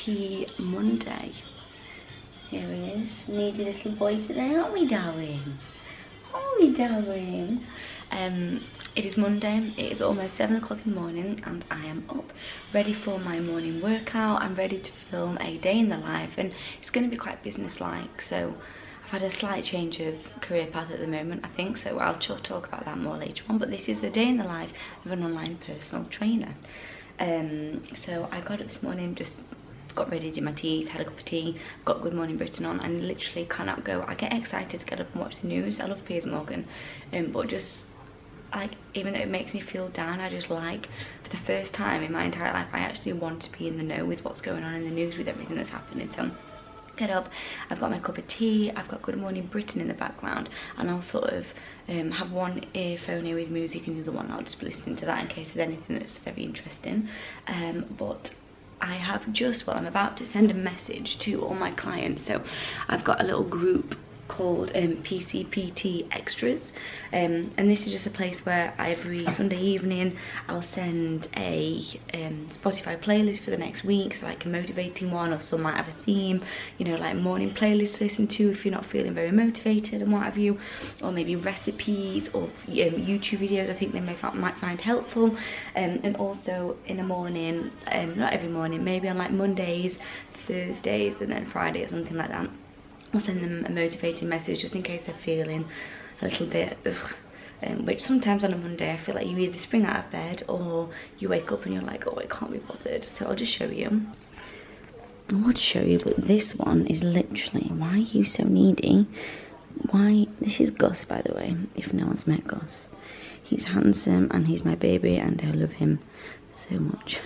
Happy Monday. Here he is, needy little boy today, aren't we, darling? Aren't we, darling? It is Monday, it is almost 7 o'clock in the morning and I am up, ready for my morning workout. I'm ready to film a day in the life, and it's going to be quite business-like, so I've had a slight change of career path at the moment, I think, so I'll talk about that more later on. But this is a day in the life of an online personal trainer. So I got up this morning, just got ready, did my teeth, had a cup of tea, got Good Morning Britain on, and literally cannot go. I get excited to get up and watch the news. I love Piers Morgan, but just like, even though it makes me feel down, I just like, for the first time in my entire life, I actually want to be in the know with what's going on in the news, with everything that's happening. So get up, I've got my cup of tea, I've got Good Morning Britain in the background, and I'll sort of have one earphone here with music and the other one I'll just be listening to that in case there's anything that's very interesting. But I have just, well, I'm about to send a message to all my clients. So I've got a little group called PCPT Extras, and this is just a place where every Sunday evening I'll send a Spotify playlist for the next week, so like a motivating one, or some might have a theme, you know, like morning playlist to listen to if you're not feeling very motivated and what have you, or maybe recipes or YouTube videos I think they might find helpful. And also in the morning, not every morning, maybe on like Mondays, Thursdays and then Friday or something like that, I'll send them a motivating message just in case they're feeling a little bit which sometimes on a Monday I feel like you either spring out of bed or you wake up and you're like, oh, I can't be bothered. So I'll just show you. I would show you, but this one is literally, why are you so needy? Why? This is Gus, by the way, if no one's met Gus. He's handsome and he's my baby and I love him so much.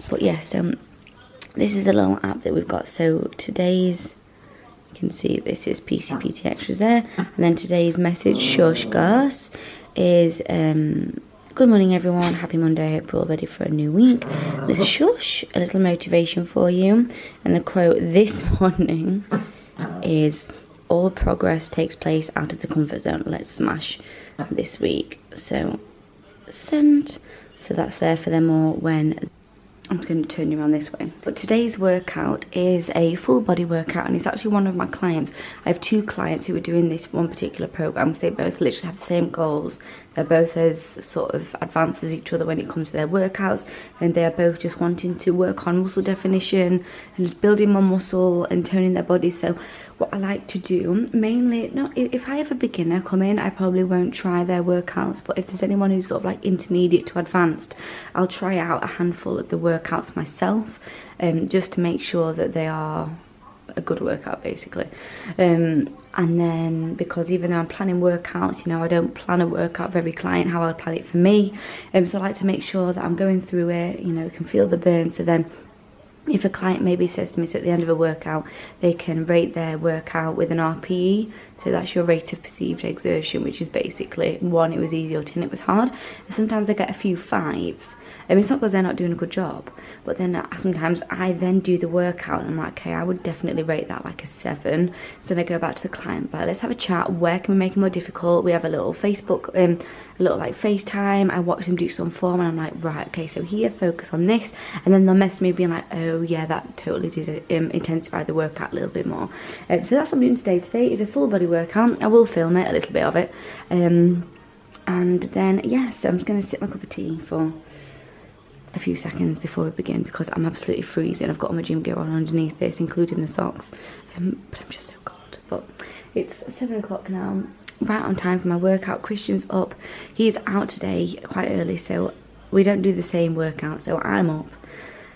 But yeah, so this is a little app that we've got. So today's, you can see this is PCPT Extras there, and then today's message, shush Gus, is good morning everyone, happy Monday, hope you're all ready for a new week. This shush, a little motivation for you, and the quote this morning is, all progress takes place out of the comfort zone, let's smash this week. So send, so that's there for them all. When I'm just going to turn you around this way. But today's workout is a full body workout, and it's actually one of my clients. I have two clients who are doing this one particular program because they both literally have the same goals. They're both as sort of advanced as each other when it comes to their workouts, and they are both just wanting to work on muscle definition and just building more muscle and toning their bodies. So what I like to do, mainly, if I have a beginner come in, I probably won't try their workouts, but if there's anyone who's sort of like intermediate to advanced, I'll try out a handful of the workouts myself, just to make sure that they are a good workout basically. And then, because even though I'm planning workouts, you know, I don't plan a workout for every client how I would plan it for me, so I like to make sure that I'm going through it, you know, can feel the burn. So then if a client maybe says to me, so at the end of a workout, they can rate their workout with an RPE, so that's your rate of perceived exertion, which is basically 1, it was easy, or 10, it was hard. And sometimes I get a few 5s. It's not because they're not doing a good job, but then sometimes I then do the workout and I'm like, okay, I would definitely rate that like a 7. So then I go back to the client, but let's have a chat, where can we make it more difficult? We have a little Facebook, a little like FaceTime, I watch them do some form and I'm like, right, okay, so here, focus on this, and then they'll message me being like, oh yeah, that totally did intensify the workout a little bit more. So that's what I'm doing today. Today is a full body workout. I will film it, a little bit of it, and then yes, so I'm just going to sip my cup of tea for a few seconds before we begin because I'm absolutely freezing. I've got all my gym gear on underneath this, including the socks, but I'm just so cold. But it's 7 o'clock now, right on time for my workout. Christian's up, he's out today quite early, so we don't do the same workout, so I'm up.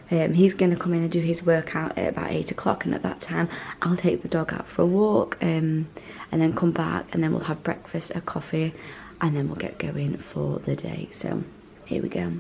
He's going to come in and do his workout at about 8 o'clock, and at that time I'll take the dog out for a walk, and then come back, and then we'll have breakfast, a coffee, and then we'll get going for the day. So here we go.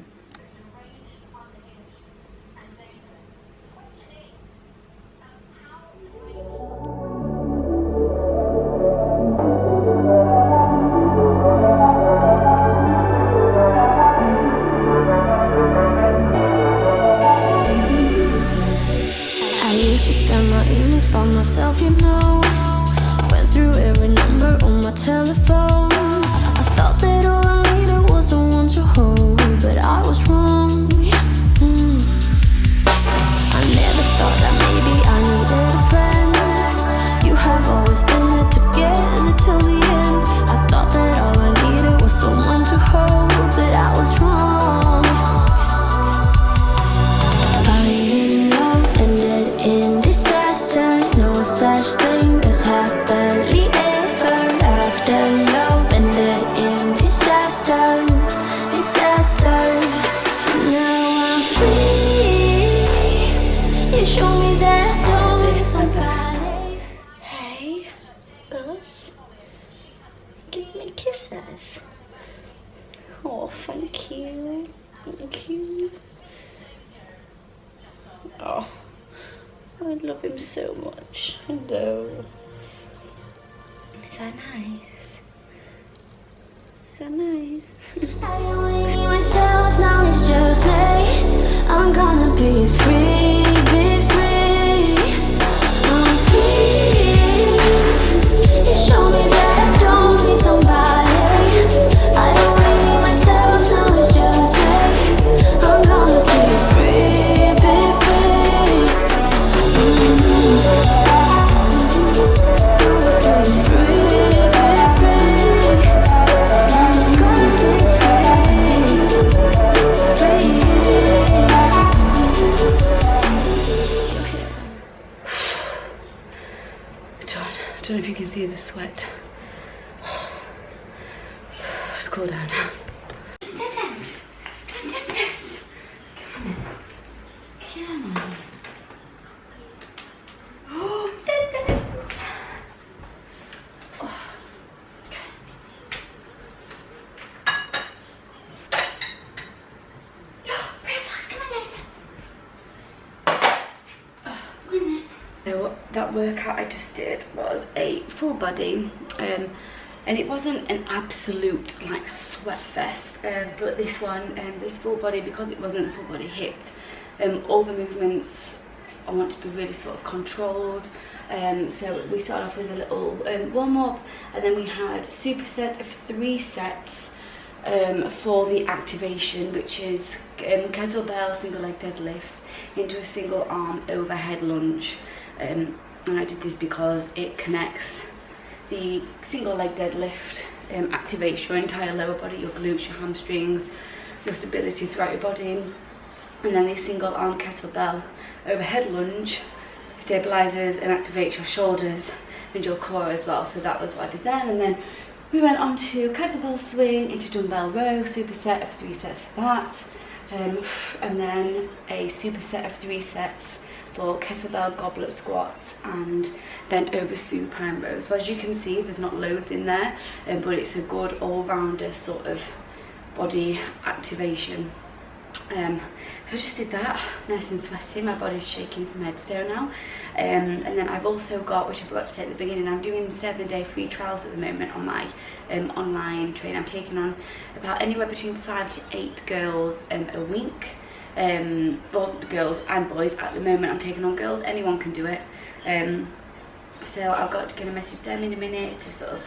By myself, you know, went through every number on my telephone. I thought that all I needed was someone to hold, but I was wrong. I never thought love him so much. Hello. Is that nice? Is that nice? I only need myself, now it's just me. I'm gonna be free, be free. I'm free. You show me that I don't need somebody. I only need myself, now it's just me. I'm gonna be free, be free. Be free, be free. I'm gonna be free, free. I don't know if you can see the sweat. Let's cool down now. Come on. Oh, so that workout I just did was a full body, and it wasn't an absolute like sweat fest, but this one, this full body, because it wasn't a full body hit, all the movements I want to be really sort of controlled. So we started off with a little warm up, and then we had a superset of 3 sets for the activation, which is kettlebell single leg deadlifts into a single arm overhead lunge. And I did this because it connects the single leg deadlift activation, your entire lower body, your glutes, your hamstrings, your stability throughout your body, and then the single arm kettlebell overhead lunge stabilizes and activates your shoulders and your core as well. So that was what I did then, and then we went on to kettlebell swing into dumbbell row, superset of 3 sets for that, and then a superset of 3 sets for kettlebell goblet squats and bent over supine row. So as you can see, there's not loads in there, but it's a good all-rounder sort of body activation. So I just did that, nice and sweaty, my body's shaking from head to toe now. And then I've also got, which I forgot to say at the beginning, I'm doing 7-day free trials at the moment on my online training. I'm taking on about anywhere between 5 to 8 girls a week. Both girls and boys. At the moment I'm taking on girls, anyone can do it. So I've got to get a message them in a minute to sort of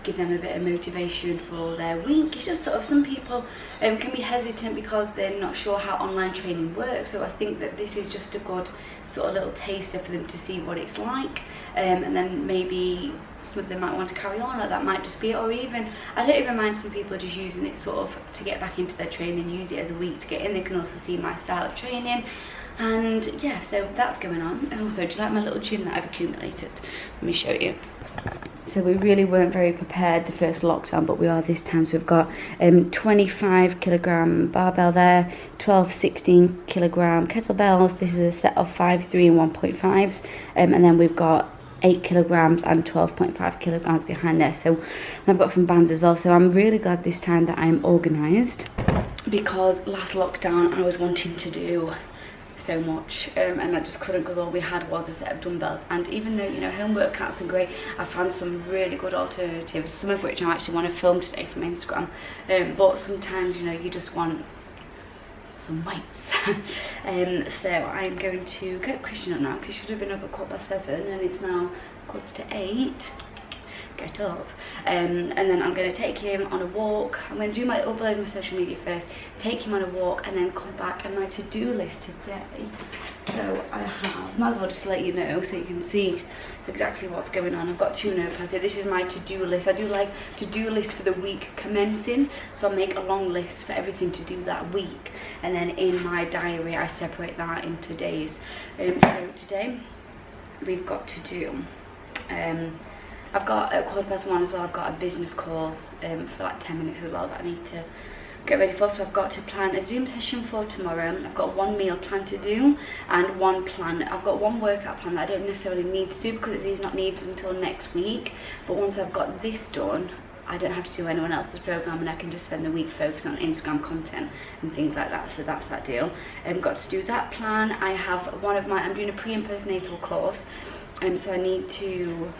give them a bit of motivation for their week. It's just sort of, some people can be hesitant because they're not sure how online training works, so I think that this is just a good sort of little taster for them to see what it's like, and then maybe some of them might want to carry on, or that might just be it, or even, I don't even mind some people just using it sort of to get back into their training, use it as a week to get in. They can also see my style of training, and yeah, so that's going on. And also, do you like my little gym that I've accumulated? Let me show you. So we really weren't very prepared the first lockdown, but we are this time. So we've got 25 kilogram barbell there, 12, 16 kilogram kettlebells. This is a set of 5, 3 and 1.5s. And then we've got 8 kilograms and 12.5 kilograms behind there. So I've got some bands as well. So I'm really glad this time that I'm organised, because last lockdown I was wanting to do so much, and I just couldn't, because all we had was a set of dumbbells. And even though, you know, home workouts are great, I found some really good alternatives, some of which I actually want to film today for my Instagram, but sometimes, you know, you just want some weights. So I'm going to get Christian up now, because he should have been up at 7:15 and it's now 7:45. Get up, and then I'm going to take him on a walk. I'm going to do my upload on my social media first, take him on a walk, and then come back. And my to-do list today, so I have, might as well just let you know so you can see exactly what's going on. I've got 2 notepads here. This is my to-do list. I do like to-do list for the week commencing, so I'll make a long list for everything to do that week, and then in my diary I separate that into days. So today we've got to do, I've got at 1:15 as well, I've got a business call for like 10 minutes as well that I need to get ready for. So I've got to plan a Zoom session for tomorrow. I've got 1 meal plan to do, and I've got 1 workout plan that I don't necessarily need to do because it's not needed until next week. But once I've got this done, I don't have to do anyone else's program, and I can just spend the week focusing on Instagram content and things like that. So that's that deal. Got to do that plan. I have I'm doing a pre and postnatal course, so I need to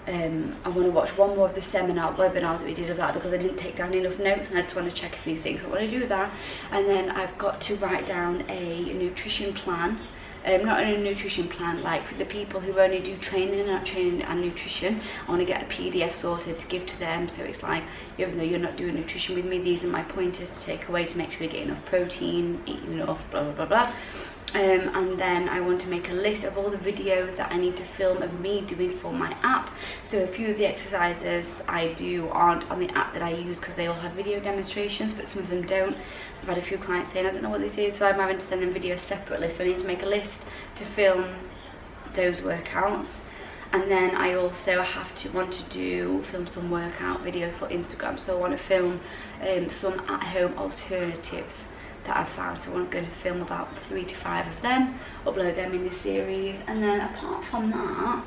I want to watch one more of the webinar that we did of that, because I didn't take down enough notes and I just want to check a few things. So I want to do that, and then I've got to write down a nutrition plan. Not a nutrition plan, like for the people who only do training and not training and nutrition, I want to get a PDF sorted to give to them. So it's like, even though you're not doing nutrition with me, these are my pointers to take away to make sure you get enough protein, eat enough, blah blah blah blah. And then I want to make a list of all the videos that I need to film of me doing for my app. So a few of the exercises I do aren't on the app that I use, because they all have video demonstrations, but some of them don't. I've had a few clients saying I don't know what this is, so I'm having to send them videos separately. So I need to make a list to film those workouts. And then I also want to film some workout videos for Instagram. So I want to film some at-home alternatives that I've found. So I'm going to film about 3 to 5 of them, upload them in this series. And then apart from that,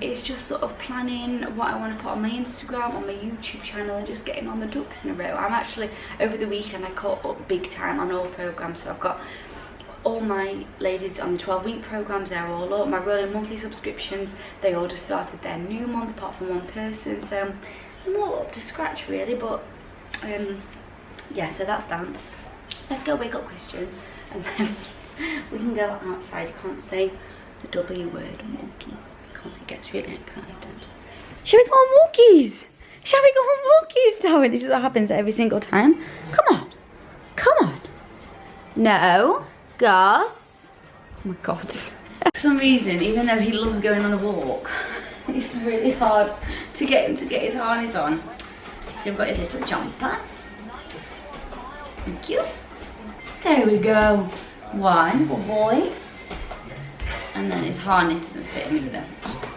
it's just sort of planning what I want to put on my Instagram, on my YouTube channel, and just getting on the ducks in a row. I'm actually, over the weekend, I caught up big time on all programs. So I've got all my ladies on the 12-week programs, they're all up. My rolling monthly subscriptions, they all just started their new month, apart from one person. So I'm all up to scratch really, but yeah, so that's that. Let's go wake up Christian, and then we can go outside. You can't say the W word, monkey, because he gets really excited. Shall we go on walkies? Shall we go on walkies, Darwin? This is what happens every single time. Come on. Come on. No. Gus. Oh my God. For some reason, even though he loves going on a walk, it's really hard to get him to get his harness on. So we've got his little jumper. Thank you. There we go. One, good boy. And then his harness doesn't fit him either. Oh,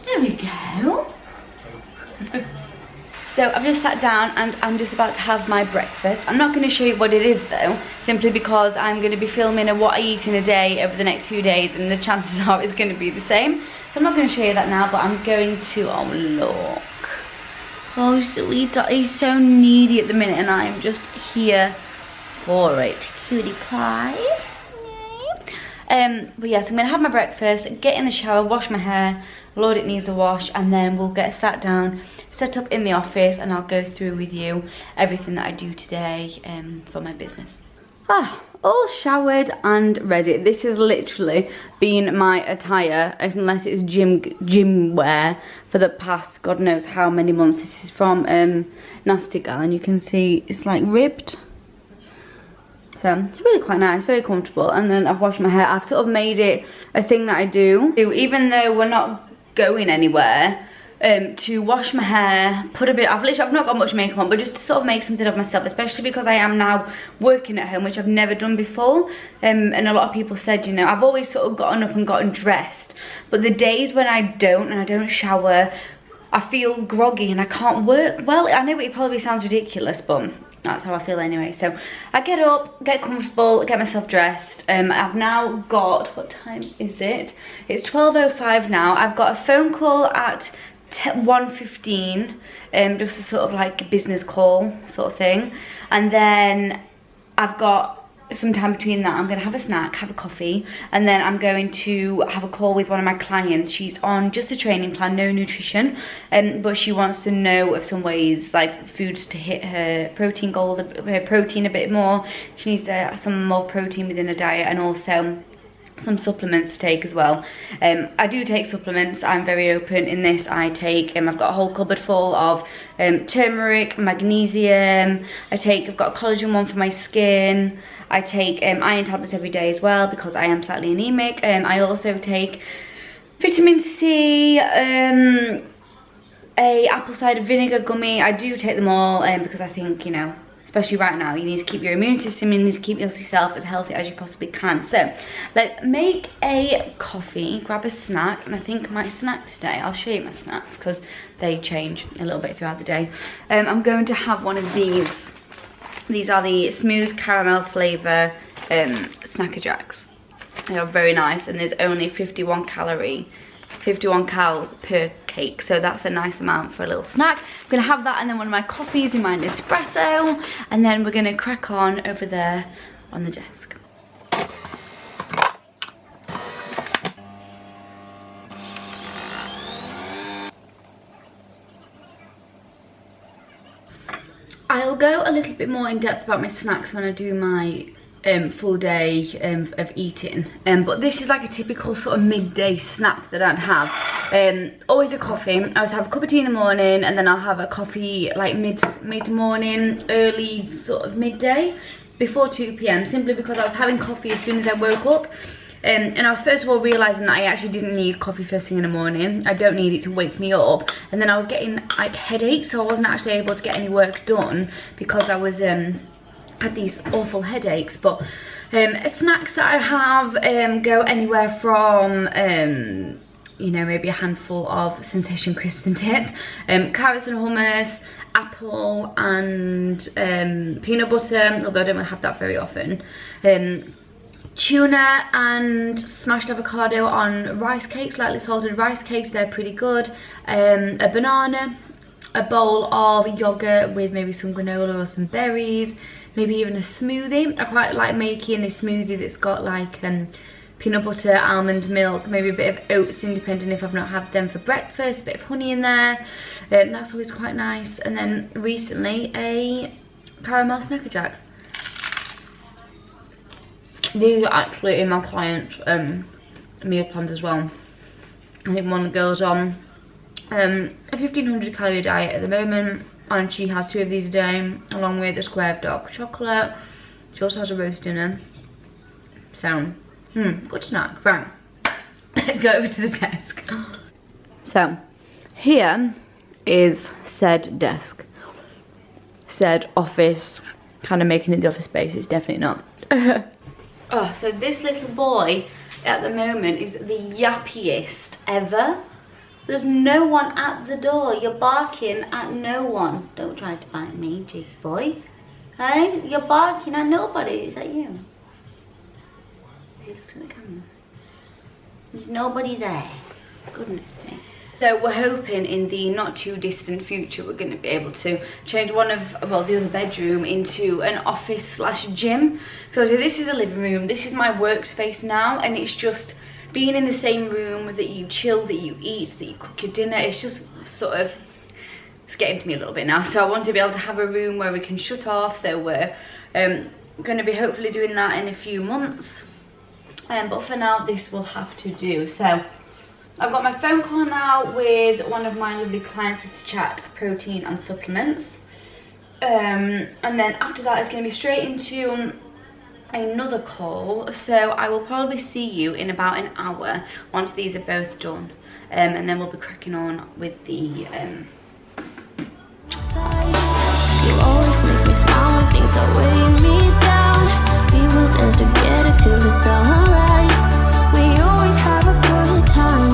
there we go. So I've just sat down and I'm just about to have my breakfast. I'm not going to show you what it is though, simply because I'm going to be filming a what I eat in a day over the next few days, and the chances are it's going to be the same. So I'm not going to show you that now, but I'm going to, oh look. Oh sweet, he's so needy at the minute and I'm just here for it. Cutie pie. But yes, I'm going to have my breakfast, get in the shower, wash my hair. Lord, it needs a wash, and then we'll get sat down, set up in the office, and I'll go through with you everything that I do today for my business. All showered and ready. This has literally been my attire, unless it's gym wear, for the past God knows how many months. This is from Nasty Gal, and you can see it's like ribbed. So it's really quite nice, very comfortable. And then I've washed my hair. I've sort of made it a thing that I do, even though we're not going anywhere, to wash my hair, put a bit, I've not got much makeup on, but just to sort of make something of myself, especially because I am now working at home, which I've never done before. And a lot of people said, you know, I've always sort of gotten up and gotten dressed, but the days when I don't, and I don't shower, I feel groggy and I can't work well. I know it probably sounds ridiculous, but that's how I feel anyway. So I get up, get comfortable, get myself dressed. I've now got, what time is it? It's 12:05 now. I've got a phone call at 1:15, just a sort of like a business call sort of thing. And then I've got some time between that. I'm going to have a snack, have a coffee, and then I'm going to have a call with one of my clients. She's on just the training plan, no nutrition, but she wants to know of some ways, like foods to hit her protein goal, her protein a bit more. She needs some more protein within her diet, and also some supplements to take as well. I do take supplements. I'm very open in this. I take, I've got a whole cupboard full of turmeric, magnesium. I've got a collagen one for my skin. I take iron tablets every day as well because I am slightly anemic. I also take vitamin C, a apple cider vinegar gummy. I do take them all because I think, you know, especially right now, you need to keep your immune system, you need to keep yourself as healthy as you possibly can. So let's make a coffee, grab a snack, and I think my snack today, I'll show you my snacks because they change a little bit throughout the day. I'm going to have one of these. These are the smooth caramel flavour Snacker Jacks. They are very nice, and there's only 51 calorie 51 calories per cake, so that's a nice amount for a little snack. I'm gonna have that and then one of my coffees in my espresso, and then we're gonna crack on over there on the desk. I'll go a little bit more in depth about my snacks when I do my full day of eating, but this is like a typical sort of midday snack that I'd have. Always a coffee. I always have a cup of tea in the morning, and then I'll have a coffee like mid-morning, early sort of midday, before 2 p.m, simply because I was having coffee as soon as I woke up. And I was first of all realising that I actually didn't need coffee first thing in the morning. I don't need it to wake me up. And then I was getting like headaches, so I wasn't actually able to get any work done because I was had these awful headaches. But snacks that I have go anywhere from you know, maybe a handful of Sensation crisps and dip, carrots and hummus, apple and peanut butter, although I don't have that very often. Tuna and smashed avocado on rice cakes, lightly salted rice cakes, they're pretty good. A banana, a bowl of yogurt with maybe some granola or some berries, maybe even a smoothie. I quite like making a smoothie that's got like peanut butter, almond milk, maybe a bit of oats in, depending if I've not had them for breakfast, a bit of honey in there. That's always quite nice. And then recently a caramel Snacker Jack. These are actually in my client's meal plans as well. I think one goes on a 1500 calorie diet at the moment, and she has 2 of these a day, along with a square of dark chocolate. She also has a roast dinner. So, good snack. Right, let's go over to the desk. So, here is said desk, said office, kind of making it the office space. It's definitely not. Oh, so this little boy at the moment is the yappiest ever. There's no one at the door. You're barking at no one. Don't try to bite me, cheeky boy. Hey, you're barking at nobody. Is that you? Is he looking at the camera? There's nobody there. Goodness me. So we're hoping in the not too distant future we're going to be able to change one of, well, the other bedroom into an office slash gym. So this is a living room, this is my workspace now, and it's just being in the same room that you chill, that you eat, that you cook your dinner. It's just sort of, it's getting to me a little bit now. So I want to be able to have a room where we can shut off. So we're going to be hopefully doing that in a few months. But for now, this will have to do. So I've got my phone call now with one of my lovely clients just to chat protein and supplements. And then after that, it's going to be straight into another call. So I will probably see you in about an hour once these are both done. And then we'll be cracking on with the... You always make me smile when things are weighing me down. We will dance together till the sunrise. We always have a good time.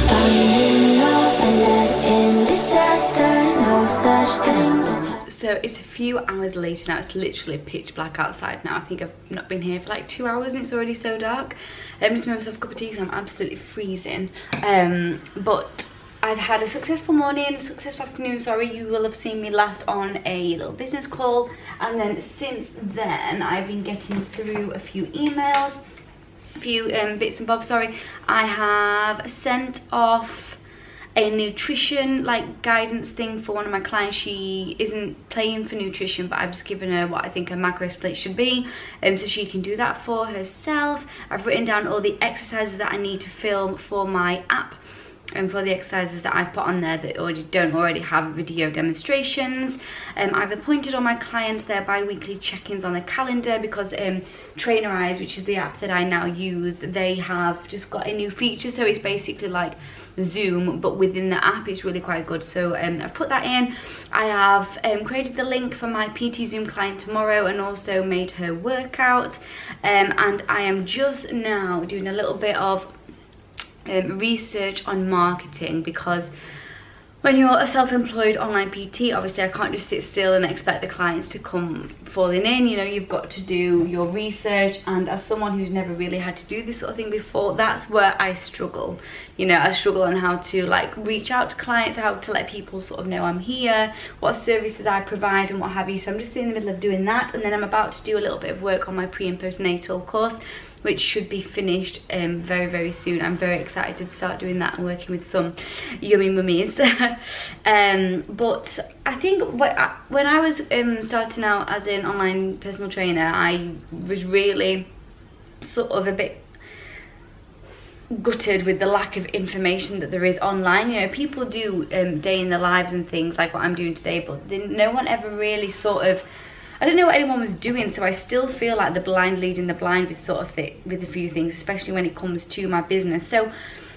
Finding love and letting disaster, no such thing as... So it's a few hours later now. It's literally pitch black outside now. I think I've not been here for like 2 hours and it's already so dark. I'm just making myself a cup of tea because I'm absolutely freezing. But I've had a successful morning, successful afternoon, sorry. You will have seen me last on a little business call. And then since then, I've been getting through a few emails, a few bits and bobs, sorry. I have sent off a nutrition like guidance thing for one of my clients. She isn't playing for nutrition, but I've just given her what I think a macro split should be, so she can do that for herself. I've written down all the exercises that I need to film for my app, and for the exercises that I've put on there that don't already have video demonstrations. I've appointed all my clients their bi-weekly check-ins on the calendar because Trainer Eyes, which is the app that I now use, they have just got a new feature. So it's basically like Zoom, but within the app. It's really quite good. So I've put that in. I have created the link for my PT Zoom client tomorrow and also made her workout. And I am just now doing a little bit of research on marketing, because when you're a self-employed online PT, obviously I can't just sit still and expect the clients to come falling in. You know, you've got to do your research, and as someone who's never really had to do this sort of thing before, that's where I struggle. You know, I struggle on how to like reach out to clients, how to let people sort of know I'm here, what services I provide and what have you. So I'm just in the middle of doing that, and then I'm about to do a little bit of work on my pre and postnatal course, which should be finished very, very soon. I'm very excited to start doing that and working with some yummy mummies. But I think when I was starting out as an online personal trainer, I was really sort of a bit gutted with the lack of information that there is online. You know, people do day in their lives and things like what I'm doing today, but no one ever really sort of, I don't know what anyone was doing, so I still feel like the blind leading the blind with sort of with a few things, especially when it comes to my business. So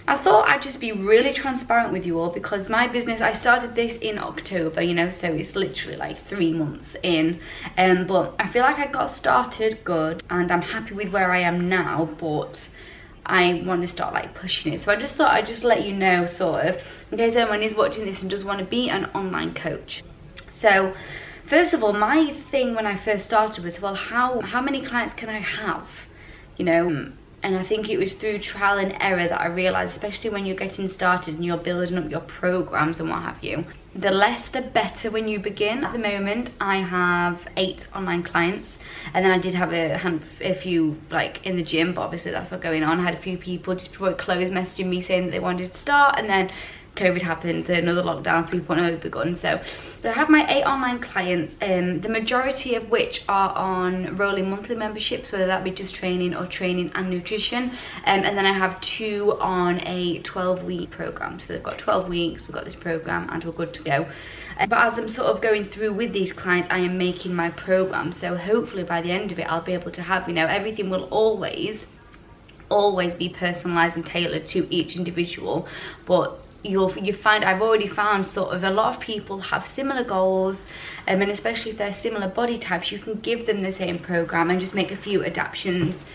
I thought I'd just be really transparent with you all, because my business, I started this in October, you know, so it's literally like 3 months in, but I feel like I got started good and I'm happy with where I am now, but I want to start like pushing it. So I just thought I'd just let you know, sort of, in case anyone is watching this and does want to be an online coach. So first of all, my thing when I first started was, well, how many clients can I have, you know? And I think it was through trial and error that I realised, especially when you're getting started and you're building up your programs and what have you, the less the better when you begin. At the moment, I have 8 online clients, and then I did have a few like in the gym, but obviously that's not going on. I had a few people just before it closed messaging me saying that they wanted to start, and then COVID happened, another lockdown 3.0 begun. So, but I have my 8 online clients, the majority of which are on rolling monthly memberships, whether that be just training or training and nutrition, and then I have 2 on a 12-week program. So they've got 12 weeks, we've got this program, and we're good to go. But as I'm sort of going through with these clients, I am making my program, so hopefully by the end of it I'll be able to have, you know, everything will always be personalized and tailored to each individual. But I've already found sort of a lot of people have similar goals, and especially if they're similar body types, you can give them the same program and just make a few adaptations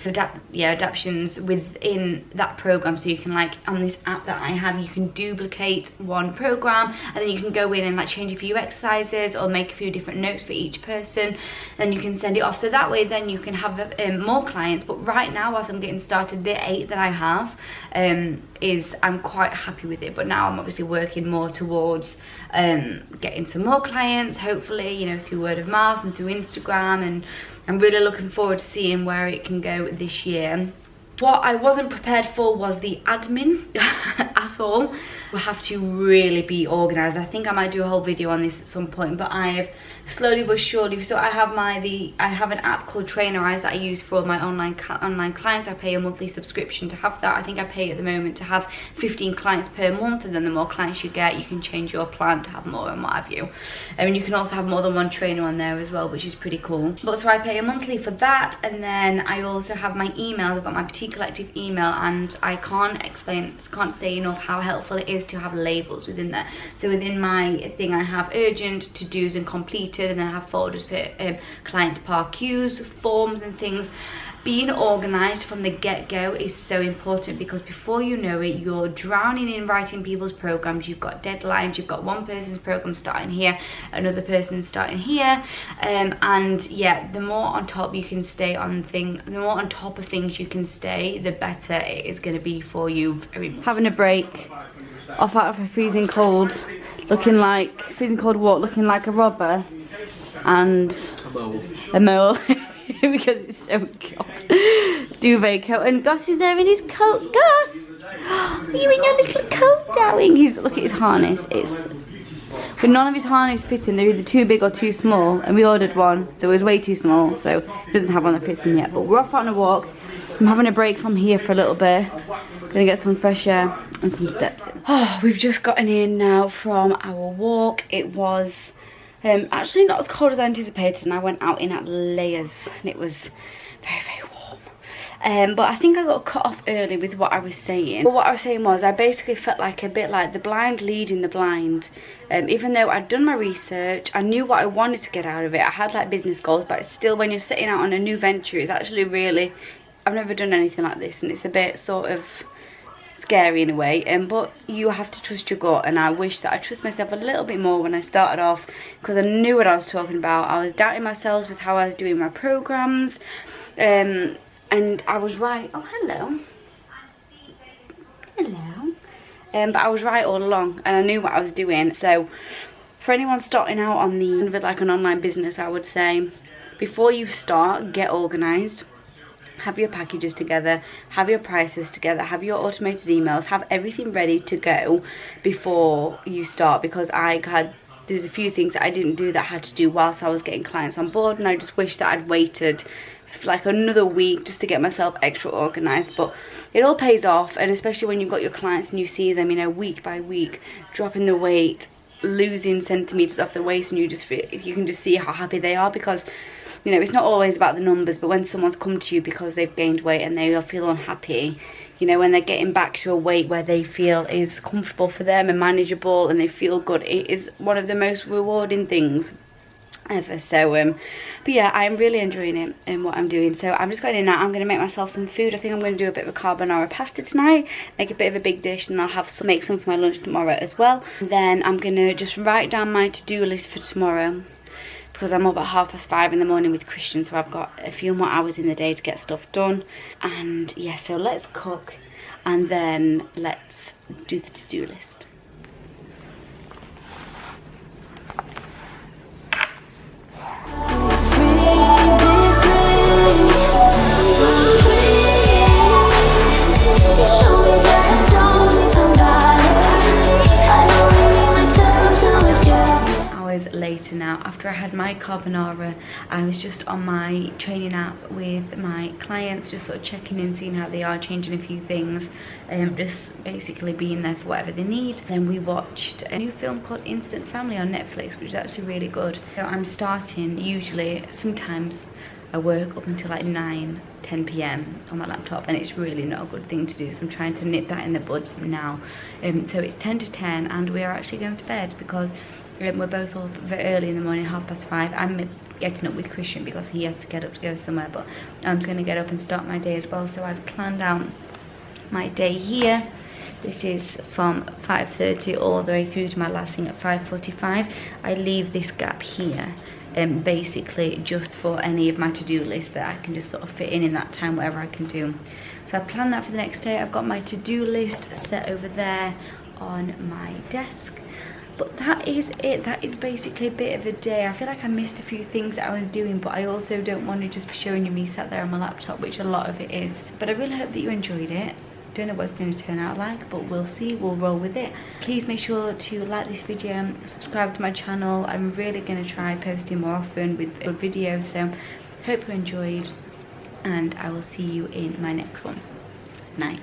within that program. So you can, like on this app that I have, you can duplicate one program, and then you can go in and like change a few exercises or make a few different notes for each person, then you can send it off. So that way then you can have more clients. But right now, as I'm getting started, the 8 that I have I'm quite happy with it. But now I'm obviously working more towards getting some more clients, hopefully, you know, through word of mouth and through Instagram, and I'm really looking forward to seeing where it can go this year. What I wasn't prepared for was the admin at all. We'll have to really be organised. I think I might do a whole video on this at some point, but I've slowly but surely, so I have an app called Trainerize that I use for my online clients. I pay a monthly subscription to have that. I think I pay at the moment to have 15 clients per month, and then the more clients you get, you can change your plan to have more and what have you. I mean, you can also have more than one trainer on there as well, which is pretty cool. But so I pay a monthly for that, and then I also have my email. I've got my Petite Collective email, and I can't say enough how helpful it is to have labels within there. So within my thing, I have urgent, to-dos and completed, and then I have folders for client par queues, forms and things. Being organised from the get-go is so important, because before you know it, you're drowning in writing people's programs. You've got deadlines, you've got one person's program starting here, another person's starting here, and yeah, the more on top you can stay on the more on top of things you can stay, the better it is going to be for you. Having a break off out of a freezing cold walk, looking like a robber and a mole. Because it's so cold. Duvet coat, and Gus is there in his coat. Gus, are you in your little coat, darling? Look at his harness. But none of his harness fits in. They're either too big or too small, and we ordered one that was way too small, so he doesn't have one that fits in yet. But we're off on a walk. I'm having a break from here for a little bit. Gonna get some fresh air and some steps in. Oh, we've just gotten in now from our walk. It was actually not as cold as I anticipated, and I went out in at layers, and it was very, very warm. But I think I got cut off early with what I was saying. But what I was saying was, I basically felt like a bit like the blind leading the blind. Even though I'd done my research, I knew what I wanted to get out of it. I had like business goals, but still, when you're setting out on a new venture, it's actually really, I've never done anything like this, and it's a bit sort of, scary in a way, but you have to trust your gut, and I wish that I trust myself a little bit more when I started off, because I knew what I was talking about. I was doubting myself with how I was doing my programs, and I was right. Oh, hello. But I was right all along, and I knew what I was doing. So for anyone starting out on with like an online business, I would say before you start, get organised. Have your packages together, have your prices together, have your automated emails, have everything ready to go before you start, because there's a few things that I didn't do that I had to do whilst I was getting clients on board, and I just wish that I'd waited for like another week just to get myself extra organised. But it all pays off, and especially when you've got your clients and you see them, you know, week by week dropping the weight, losing centimetres off the waist, and you can just see how happy they are, because you know, it's not always about the numbers, but when someone's come to you because they've gained weight and they feel unhappy, you know, when they're getting back to a weight where they feel is comfortable for them and manageable and they feel good, it is one of the most rewarding things ever. So but yeah, I'm really enjoying it and what I'm doing. So I'm just going in now. I'm going to make myself some food. I think I'm going to do a bit of a carbonara pasta tonight, make a bit of a big dish, and I'll make some for my lunch tomorrow as well. Then I'm going to just write down my to-do list for tomorrow, because I'm up at 5:30 in the morning with Christian, so I've got a few more hours in the day to get stuff done. And yeah, so let's cook and then let's do the to-do list. Later now, after I had my carbonara, I was just on my training app with my clients, just sort of checking in, seeing how they are, changing a few things, just basically being there for whatever they need. Then we watched a new film called Instant Family on Netflix, which is actually really good. So I'm starting, usually sometimes I work up until like 9-10 p.m. on my laptop, and it's really not a good thing to do, so I'm trying to nip that in the bud now. So it's 10 to 10 and we are actually going to bed, because we're both up very early in the morning, 5:30. I'm getting up with Christian because he has to get up to go somewhere, but I'm just going to get up and start my day as well. So I've planned out my day here. This is from 5:30 all the way through to my last thing at 5:45. I leave this gap here basically just for any of my to-do lists that I can just sort of fit in that time, whatever I can do. So I planned that for the next day. I've got my to-do list set over there on my desk. But that is it. That is basically a bit of a day. I feel like I missed a few things that I was doing, but I also don't want to just be showing you me sat there on my laptop, which a lot of it is. But I really hope that you enjoyed it. Don't know what it's going to turn out like, but we'll see. We'll roll with it. Please make sure to like this video, subscribe to my channel. I'm really going to try posting more often with good videos. So hope you enjoyed, and I will see you in my next one. Night.